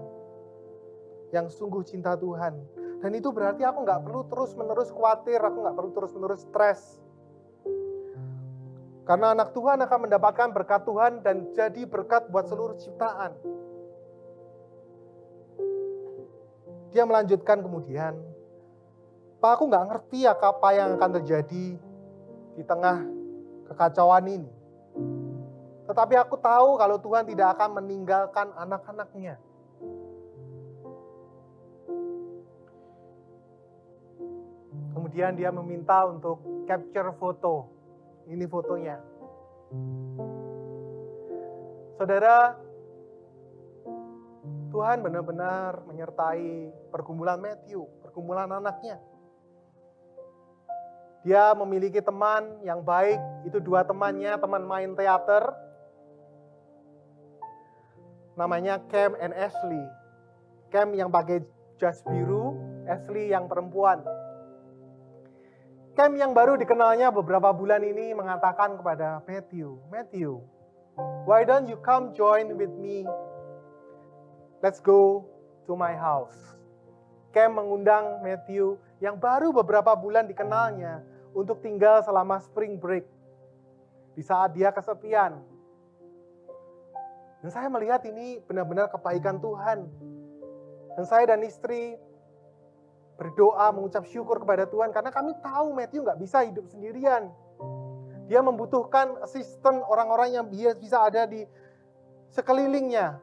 yang sungguh cinta Tuhan. Dan itu berarti aku gak perlu terus-menerus khawatir, aku gak perlu terus-menerus stres. Karena anak Tuhan akan mendapatkan berkat Tuhan dan jadi berkat buat seluruh ciptaan. Dia melanjutkan kemudian, Pak, aku gak ngerti ya apa yang akan terjadi di tengah kekacauan ini. Tetapi aku tahu kalau Tuhan tidak akan meninggalkan anak-anaknya. Kemudian dia meminta untuk capture foto. Ini fotonya. Saudara, Tuhan benar-benar menyertai pergumulan Matthew, pergumulan anaknya. Dia memiliki teman yang baik, itu 2 temannya, teman main teater. Namanya Cam and Ashley. Cam yang pakai jas biru, Ashley yang perempuan. Cam yang baru dikenalnya beberapa bulan ini mengatakan kepada Matthew, why don't you come join with me? Let's go to my house. Cam mengundang Matthew yang baru beberapa bulan dikenalnya untuk tinggal selama spring break. Di saat dia kesepian. Dan saya melihat ini benar-benar kebaikan Tuhan. Dan saya dan istri berdoa, mengucap syukur kepada Tuhan, karena kami tahu Matthew gak bisa hidup sendirian. Dia membutuhkan asisten orang-orang yang bisa ada di sekelilingnya,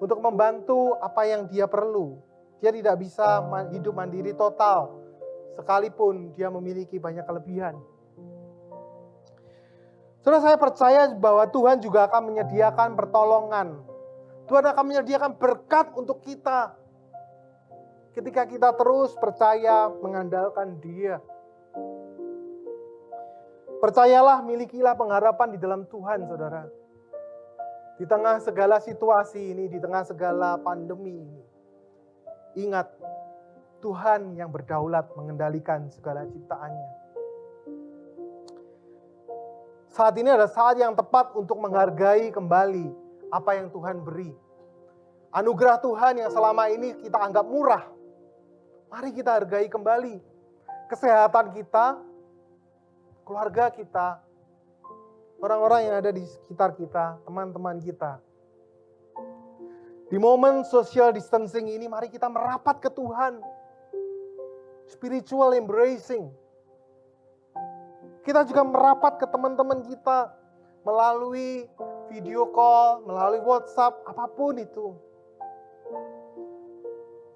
untuk membantu apa yang dia perlu. Dia tidak bisa hidup mandiri total, sekalipun dia memiliki banyak kelebihan. Saudara, saya percaya bahwa Tuhan juga akan menyediakan pertolongan. Tuhan akan menyediakan berkat untuk kita. Ketika kita terus percaya mengandalkan Dia. Percayalah, milikilah pengharapan di dalam Tuhan, saudara. Di tengah segala situasi ini, di tengah segala pandemi ini. Ingat, Tuhan yang berdaulat mengendalikan segala ciptaannya. Saat ini adalah saat yang tepat untuk menghargai kembali apa yang Tuhan beri. Anugerah Tuhan yang selama ini kita anggap murah. Mari kita hargai kembali kesehatan kita, keluarga kita, orang-orang yang ada di sekitar kita, teman-teman kita. Di momen social distancing ini, mari kita merapat ke Tuhan. Spiritual embracing. Kita juga merapat ke teman-teman kita melalui video call, melalui WhatsApp, apapun itu.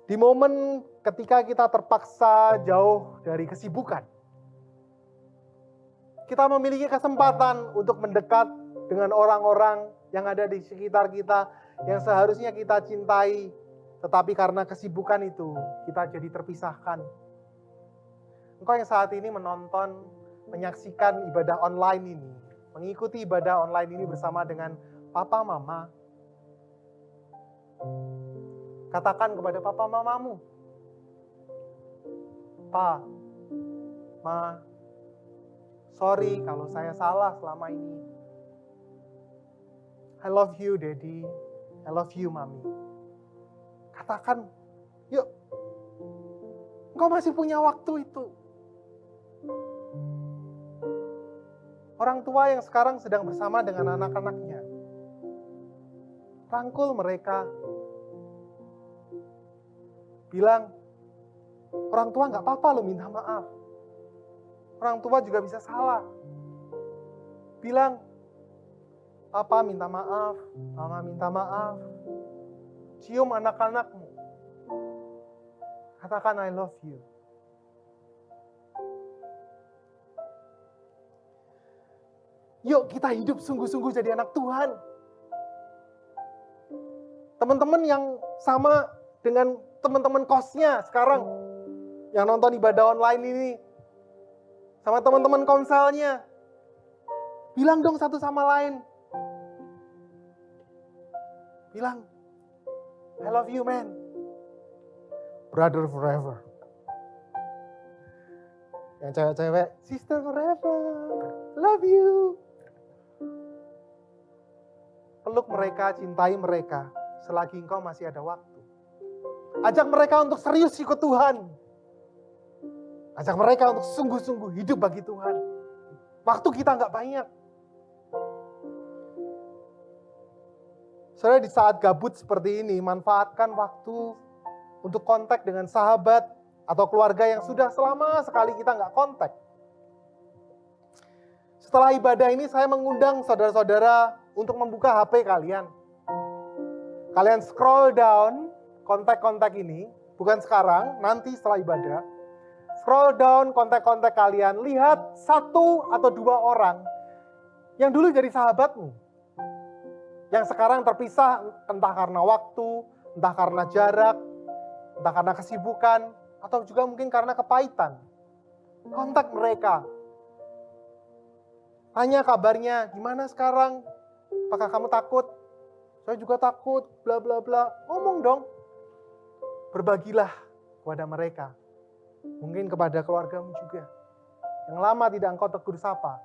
Di momen ketika kita terpaksa jauh dari kesibukan, kita memiliki kesempatan untuk mendekat dengan orang-orang yang ada di sekitar kita, yang seharusnya kita cintai, tetapi karena kesibukan itu, kita jadi terpisahkan. Engkau yang saat ini menonton, menyaksikan ibadah online ini, mengikuti ibadah online ini bersama dengan papa, mama, katakan kepada papa mamamu, Pa, Ma, sorry kalau saya salah selama ini. I love you, Daddy. I love you, Mami. Katakan, yuk. Engkau masih punya waktu itu. Orang tua yang sekarang sedang bersama dengan anak-anaknya, rangkul mereka. Bilang, orang tua nggak apa-apa lo minta maaf. Orang tua juga bisa salah. Bilang, papa minta maaf, mama minta maaf. Cium anak-anakmu. Katakan I love you. Yuk kita hidup sungguh-sungguh jadi anak Tuhan. Teman-teman yang sama dengan teman-teman kosnya sekarang, yang nonton ibadah online ini, sama teman-teman konselnya, bilang dong satu sama lain. Bilang, I love you man. Brother forever. Yang cewek-cewek, sister forever. Love you. Peluk mereka, cintai mereka, selagi engkau masih ada waktu. Ajak mereka untuk serius ikut Tuhan. Ajak mereka untuk sungguh-sungguh hidup bagi Tuhan. Waktu kita nggak banyak. Saudara, di saat gabut seperti ini, manfaatkan waktu untuk kontak dengan sahabat atau keluarga yang sudah selama sekali kita nggak kontak. Setelah ibadah ini, saya mengundang saudara-saudara untuk membuka HP kalian. Kalian scroll down kontak-kontak ini, bukan sekarang, nanti setelah ibadah. Scroll down kontak-kontak kalian, lihat 1 atau 2 orang yang dulu jadi sahabatmu. Yang sekarang terpisah entah karena waktu, entah karena jarak, entah karena kesibukan, atau juga mungkin karena kepahitan. Kontak mereka. Tanya kabarnya, gimana sekarang? Apakah kamu takut? Saya juga takut, bla bla bla. Ngomong dong. Berbagilah kepada mereka. Mungkin kepada keluargamu juga. Yang lama tidak engkau tegur sapa.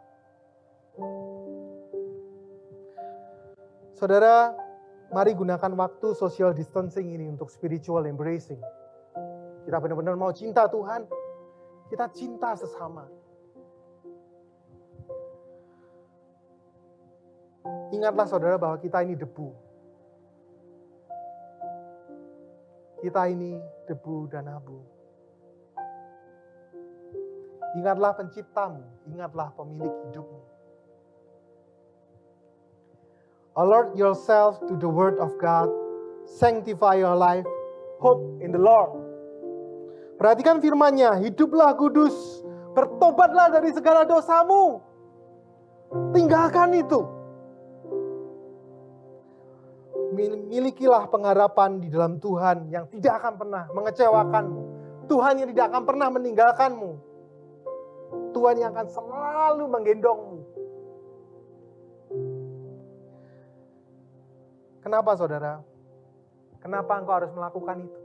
Saudara, mari gunakan waktu social distancing ini untuk spiritual embracing. Kita benar-benar mau cinta Tuhan. Kita cinta sesama. Ingatlah saudara bahwa kita ini debu. Kita ini debu dan abu. Ingatlah penciptamu, ingatlah pemilik hidupmu. Alert yourself to the word of God, sanctify your life, hope in the Lord. Perhatikan firman-Nya, hiduplah kudus, bertobatlah dari segala dosamu. Tinggalkan itu. Milikilah pengharapan di dalam Tuhan yang tidak akan pernah mengecewakanmu. Tuhan yang tidak akan pernah meninggalkanmu. Tuhan yang akan selalu menggendongmu. Kenapa saudara? Kenapa engkau harus melakukan itu?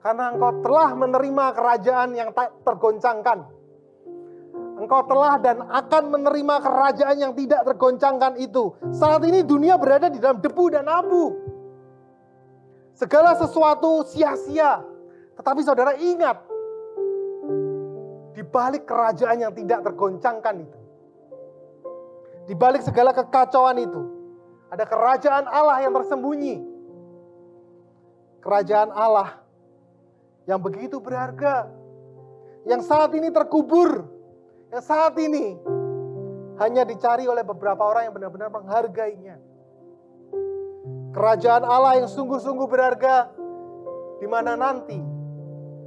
Karena engkau telah menerima kerajaan yang tak tergoncangkan. Engkau telah dan akan menerima kerajaan yang tidak tergoncangkan itu. Saat ini dunia berada di dalam debu dan abu. Segala sesuatu sia-sia. Tetapi saudara ingat, di balik kerajaan yang tidak tergoncangkan itu, di balik segala kekacauan itu, ada kerajaan Allah yang tersembunyi. Kerajaan Allah yang begitu berharga, yang saat ini terkubur, yang saat ini hanya dicari oleh beberapa orang yang benar-benar menghargainya. Kerajaan Allah yang sungguh-sungguh berharga, di mana nanti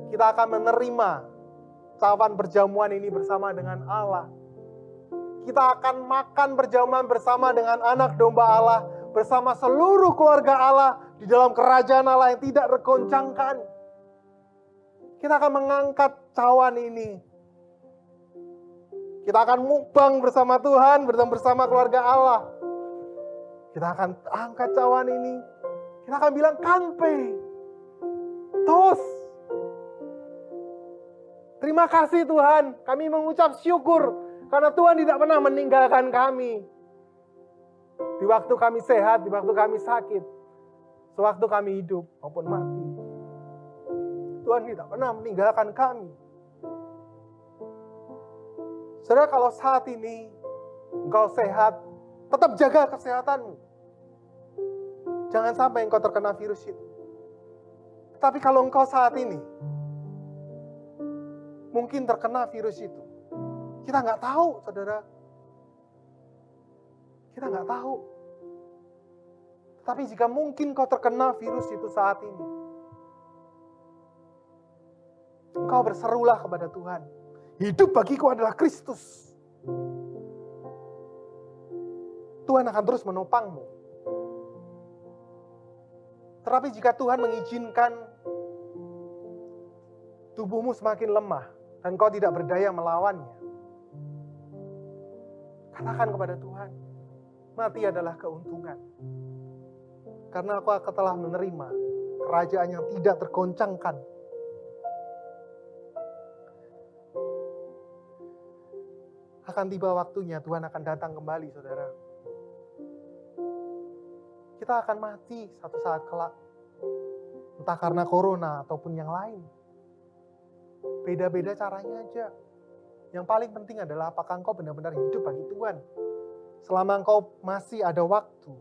kita akan menerima cawan perjamuan ini bersama dengan Allah. Kita akan makan perjamuan bersama dengan anak domba Allah, bersama seluruh keluarga Allah di dalam kerajaan Allah yang tidak tergoncangkan. Kita akan mengangkat cawan ini. Kita akan mukbang bersama Tuhan, bersama keluarga Allah. Kita akan angkat cawan ini. Kita akan bilang, Kanpe, tos. Terima kasih Tuhan, kami mengucap syukur karena Tuhan tidak pernah meninggalkan kami. Di waktu kami sehat, di waktu kami sakit, sewaktu kami hidup maupun mati. Tuhan tidak pernah meninggalkan kami. Saudara, kalau saat ini engkau sehat, tetap jaga kesehatanmu. Jangan sampai engkau terkena virus itu. Tapi kalau engkau saat ini mungkin terkena virus itu, kita nggak tahu, saudara. Kita nggak tahu. Tapi jika mungkin kau terkena virus itu saat ini, engkau berserulah kepada Tuhan. Hidup bagiku adalah Kristus. Tuhan akan terus menopangmu. Tetapi jika Tuhan mengizinkan tubuhmu semakin lemah dan kau tidak berdaya melawannya, katakan kepada Tuhan, mati adalah keuntungan. Karena aku telah menerima kerajaan yang tidak tergoncangkan. Akan tiba waktunya Tuhan akan datang kembali, saudara. Kita akan mati satu saat kelak. Entah karena corona ataupun yang lain. Beda-beda caranya aja. Yang paling penting adalah apakah engkau benar-benar hidup bagi Tuhan. Selama engkau masih ada waktu,